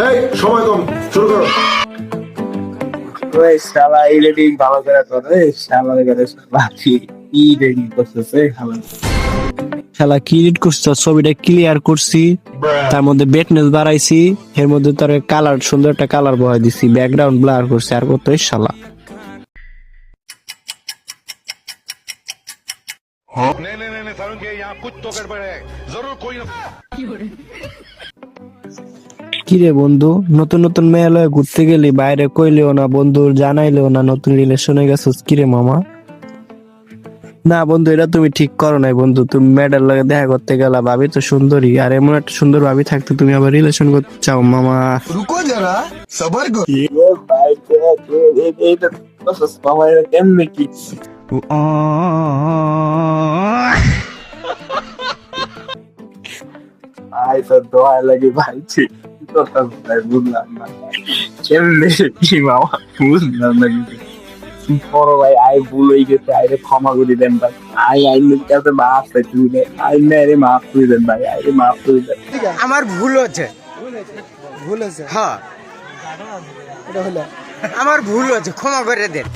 এই সময় কম, শুরু করো। ওই শালা এডিটিং ভালো করে করে শালা করে বাকি কি এডিটিং করতেছে শালা শালা কি এডিট করছি, ছবিটা ক্লিয়ার করছি, তার মধ্যে ব্রাইটনেস বাড়াইছি, এর মধ্যে তোর কালার সুন্দর একটা কালার বহাই দিছি, ব্যাকগ্রাউন্ড ব্লার করছি, আর কত শালা। नहीं नहीं नहीं सारुण के यहाँ कुछ तो गड़बड़ है जरूर कोई ना। কিরে বন্ধু, নতুন নতুন মেয়ে লয়ে ঘুরতে গেলি, বাইরে কইলেও না, বন্ধু জানাইলেও না নতুন রিলেশনে গেছিস, কিরে মামা? না বন্ধু, এটা তুমি ঠিক করো নাই বন্ধু। তুমি মেয়েটার লগে দেখা করতে গেলা, ভাবি তো সুন্দরী, আর এমন একটা সুন্দর ভাবি থাকতে তুমি আবার রিলেশন করতে চাও মামা? রুকো যারা, সবার কর। ও ভাই এইটা প্রসেস মামা এটা কেমনে কি ভাই তো দোয়া লাগে ভাই ঠিক কথা ভাই বুঝলাম না কেমনে কি মামা বুঝলাম না কিছু বড় ভাই আই ভুল হয়ে গেছে আইরে ক্ষমা করে দেন ভাই আইনের কাছে মাফ চাইতে দেন আইনে মাফ করে দেন ভাই আইরে মাফ করে দেন আমার ভুল হচ্ছে হ্যাঁ আমার ভুল হচ্ছে ক্ষমা করে দেন